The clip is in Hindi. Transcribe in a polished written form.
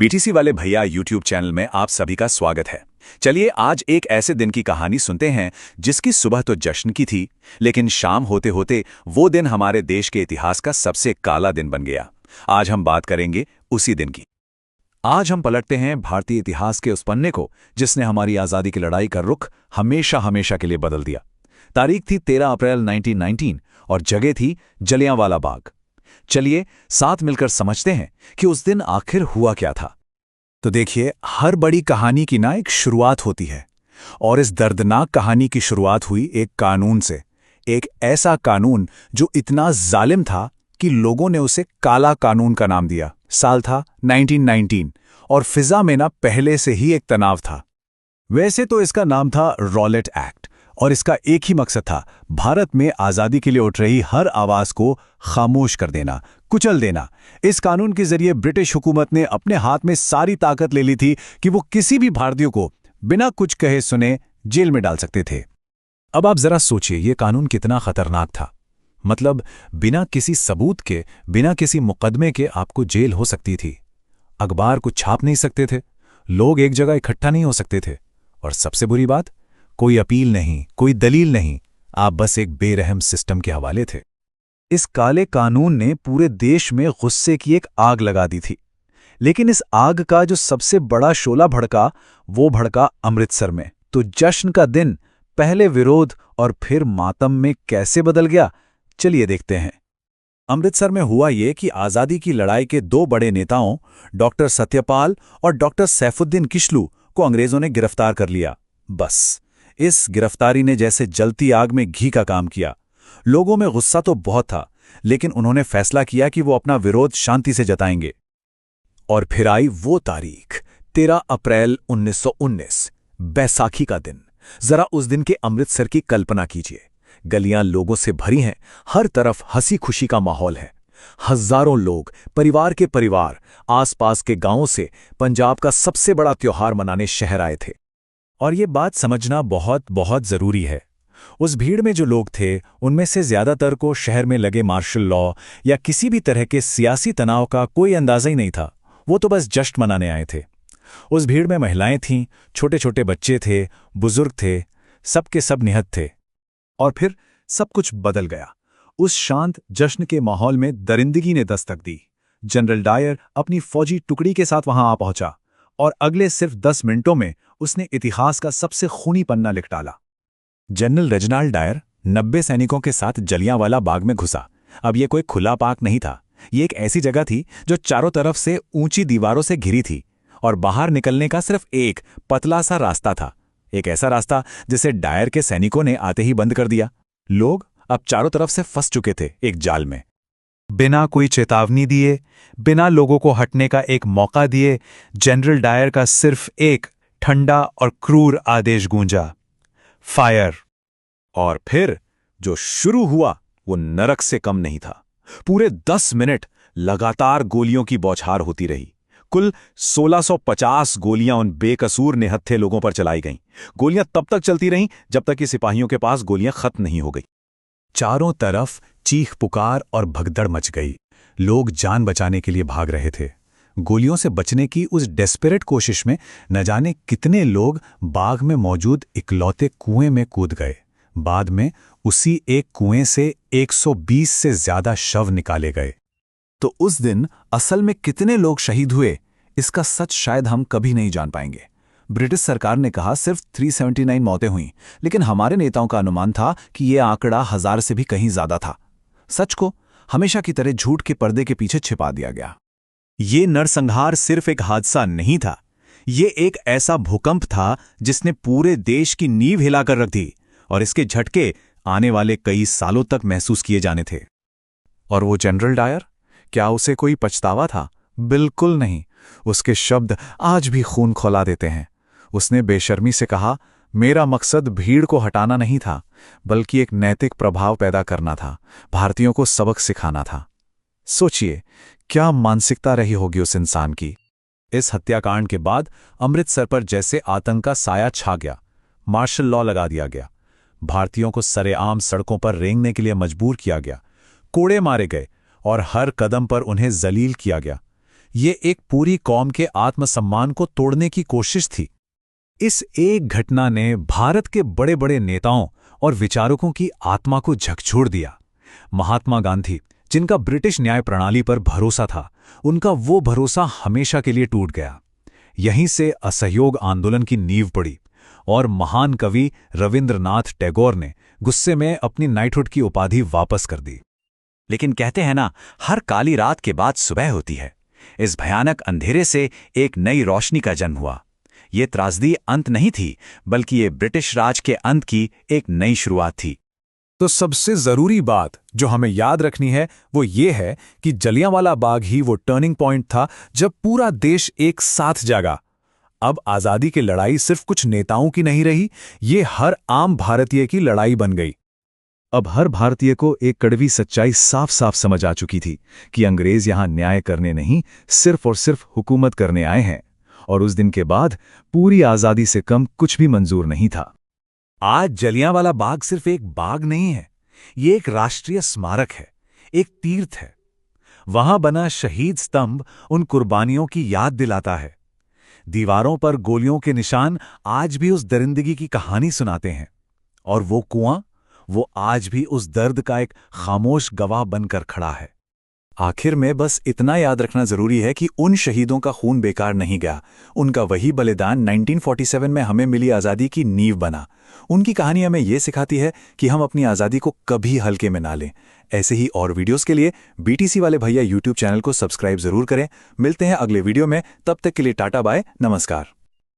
बीटीसी वाले भैया यूट्यूब चैनल में आप सभी का स्वागत है। चलिए आज एक ऐसे दिन की कहानी सुनते हैं जिसकी सुबह तो जश्न की थी, लेकिन शाम होते होते वो दिन हमारे देश के इतिहास का सबसे काला दिन बन गया। आज हम बात करेंगे उसी दिन की। आज हम पलटते हैं भारतीय इतिहास के उस पन्ने को जिसने हमारी आज़ादी की लड़ाई का रुख हमेशा हमेशा के लिए बदल दिया। तारीख थी 13 अप्रैल 1919 और जगह थी जलियांवाला बाग। चलिए साथ मिलकर समझते हैं कि उस दिन आखिर हुआ क्या था। तो देखिए, हर बड़ी कहानी की ना एक शुरुआत होती है, और इस दर्दनाक कहानी की शुरुआत हुई एक कानून से। एक ऐसा कानून जो इतना जालिम था कि लोगों ने उसे काला कानून का नाम दिया। साल था 1919 और फिजा में ना पहले से ही एक तनाव था। वैसे तो इसका नाम था रॉलेट एक्ट और इसका एक ही मकसद था, भारत में आज़ादी के लिए उठ रही हर आवाज़ को खामोश कर देना, कुचल देना। इस कानून के जरिए ब्रिटिश हुकूमत ने अपने हाथ में सारी ताकत ले ली थी कि वो किसी भी भारतीय को बिना कुछ कहे सुने जेल में डाल सकते थे। अब आप जरा सोचिए, ये कानून कितना खतरनाक था। मतलब बिना किसी सबूत के, बिना किसी मुकदमे के आपको जेल हो सकती थी। अखबार को छाप नहीं सकते थे, लोग एक जगह इकट्ठा नहीं हो सकते थे, और सबसे बुरी बात, कोई अपील नहीं, कोई दलील नहीं, आप बस एक बेरहम सिस्टम के हवाले थे। इस काले कानून ने पूरे देश में गुस्से की एक आग लगा दी थी। लेकिन इस आग का जो सबसे बड़ा शोला भड़का, वो भड़का अमृतसर में। तो जश्न का दिन पहले विरोध और फिर मातम में कैसे बदल गया, चलिए देखते हैं। अमृतसर में हुआ ये कि आज़ादी की लड़ाई के दो बड़े नेताओं डॉक्टर सत्यपाल और डॉक्टर सैफुद्दीन किशलू को अंग्रेजों ने गिरफ्तार कर लिया। बस इस गिरफ्तारी ने जैसे जलती आग में घी का काम किया। लोगों में गुस्सा तो बहुत था, लेकिन उन्होंने फैसला किया कि वो अपना विरोध शांति से जताएंगे। और फिर आई वो तारीख, 13 अप्रैल 1919, बैसाखी का दिन। जरा उस दिन के अमृतसर की कल्पना कीजिए। गलियां लोगों से भरी हैं, हर तरफ हंसी खुशी का माहौल है। हजारों लोग, परिवार के परिवार, आसपास के गांवों से पंजाब का सबसे बड़ा त्योहार मनाने शहर आए थे। और ये बात समझना बहुत बहुत जरूरी है। उस भीड़ में जो लोग थे, उनमें से ज्यादातर को शहर में लगे मार्शल लॉ या किसी भी तरह के सियासी तनाव का कोई अंदाजा ही नहीं था। वो तो बस जश्न मनाने आए थे। उस भीड़ में महिलाएं थीं, छोटे छोटे बच्चे थे, बुजुर्ग थे, सब के सब निहत्थ थे। और फिर सब कुछ बदल गया। उस शांत जश्न के माहौल में दरिंदगी ने दस्तक दी। जनरल डायर अपनी फौजी टुकड़ी के साथ वहां आ पहुंचा, और अगले सिर्फ 10 मिनटों में उसने इतिहास का सबसे खूनी पन्ना लिख डाला। जनरल रेजिनाल्ड डायर 90 सैनिकों के साथ जलियांवाला बाग में घुसा। अब ये कोई खुला पार्क नहीं था, ये एक ऐसी जगह थी जो चारों तरफ से ऊंची दीवारों से घिरी थी, और बाहर निकलने का सिर्फ एक पतला सा रास्ता था। एक ऐसा रास्ता जिसे डायर के सैनिकों ने आते ही बंद कर दिया। लोग अब चारों तरफ से फंस चुके थे एक जाल में। बिना कोई चेतावनी दिए, बिना लोगों को हटने का एक मौका दिए, जनरल डायर का सिर्फ एक ठंडा और क्रूर आदेश गूंजा, फायर। और फिर जो शुरू हुआ वो नरक से कम नहीं था। पूरे 10 मिनट लगातार गोलियों की बौछार होती रही। कुल 1650 गोलियां उन बेकसूर निहत्थे लोगों पर चलाई गईं। गोलियां तब तक चलती रहीं जब तक कि सिपाहियों के पास गोलियां खत्म नहीं हो गई। चारों तरफ चीख पुकार और भगदड़ मच गई। लोग जान बचाने के लिए भाग रहे थे। गोलियों से बचने की उस डेस्परेट कोशिश में न जाने कितने लोग बाग में मौजूद इकलौते कुएं में कूद गए। बाद में उसी एक कुएं से 120 से ज्यादा शव निकाले गए। तो उस दिन असल में कितने लोग शहीद हुए, इसका सच शायद हम कभी नहीं जान पाएंगे। ब्रिटिश सरकार ने कहा सिर्फ 379 मौतें हुईं, लेकिन हमारे नेताओं का अनुमान था कि यह आंकड़ा 1000 से भी कहीं ज्यादा था। सच को हमेशा की तरह झूठ के पर्दे के पीछे छिपा दिया गया। ये नरसंहार सिर्फ एक हादसा नहीं था, ये एक ऐसा भूकंप था जिसने पूरे देश की नींव हिलाकर रख दी, और इसके झटके आने वाले कई सालों तक महसूस किए जाने थे। और वो जनरल डायर, क्या उसे कोई पछतावा था? बिल्कुल नहीं। उसके शब्द आज भी खून खौला देते हैं। उसने बेशर्मी से कहा, मेरा मकसद भीड़ को हटाना नहीं था, बल्कि एक नैतिक प्रभाव पैदा करना था, भारतीयों को सबक सिखाना था। सोचिए क्या मानसिकता रही होगी उस इंसान की। इस हत्याकांड के बाद अमृतसर पर जैसे आतंक का साया छा गया। मार्शल लॉ लगा दिया गया। भारतीयों को सरेआम सड़कों पर रेंगने के लिए मजबूर किया गया। कोड़े मारे गए और हर कदम पर उन्हें जलील किया गया। ये एक पूरी कौम के आत्मसम्मान को तोड़ने की कोशिश थी। इस एक घटना ने भारत के बड़े बड़े नेताओं और विचारकों की आत्मा को झकझोर दिया। महात्मा गांधी, जिनका ब्रिटिश न्याय प्रणाली पर भरोसा था, उनका वो भरोसा हमेशा के लिए टूट गया। यहीं से असहयोग आंदोलन की नींव पड़ी और महान कवि रविंद्रनाथ टैगोर ने गुस्से में अपनी नाइटहुड की उपाधि वापस कर दी। लेकिन कहते हैं ना, हर काली रात के बाद सुबह होती है। इस भयानक अंधेरे से एक नई रोशनी का जन्म हुआ। ये त्रासदी अंत नहीं थी, बल्कि ये ब्रिटिश राज के अंत की एक नई शुरुआत थी। तो सबसे जरूरी बात जो हमें याद रखनी है वो ये है कि जलियांवाला बाग ही वो टर्निंग पॉइंट था जब पूरा देश एक साथ जागा। अब आजादी की लड़ाई सिर्फ कुछ नेताओं की नहीं रही, ये हर आम भारतीय की लड़ाई बन गई। अब हर भारतीय को एक कड़वी सच्चाई साफ साफ समझ आ चुकी थी कि अंग्रेज यहां न्याय करने नहीं, सिर्फ और सिर्फ हुकूमत करने आए हैं। और उस दिन के बाद पूरी आजादी से कम कुछ भी मंजूर नहीं था। आज जलियांवाला बाग सिर्फ एक बाग नहीं है, ये एक राष्ट्रीय स्मारक है, एक तीर्थ है। वहां बना शहीद स्तंभ उन कुर्बानियों की याद दिलाता है। दीवारों पर गोलियों के निशान आज भी उस दरिंदगी की कहानी सुनाते हैं। और वो कुआं, वो आज भी उस दर्द का एक खामोश गवाह बनकर खड़ा है। आखिर में बस इतना याद रखना जरूरी है कि उन शहीदों का खून बेकार नहीं गया। उनका वही बलिदान 1947 में हमें मिली आज़ादी की नींव बना। उनकी कहानी हमें यह सिखाती है कि हम अपनी आज़ादी को कभी हल्के में ना लें। ऐसे ही और वीडियोस के लिए बीटीसी वाले भैया यूट्यूब चैनल को सब्सक्राइब जरूर करें। मिलते हैं अगले वीडियो में, तब तक के लिए टाटा बाय, नमस्कार।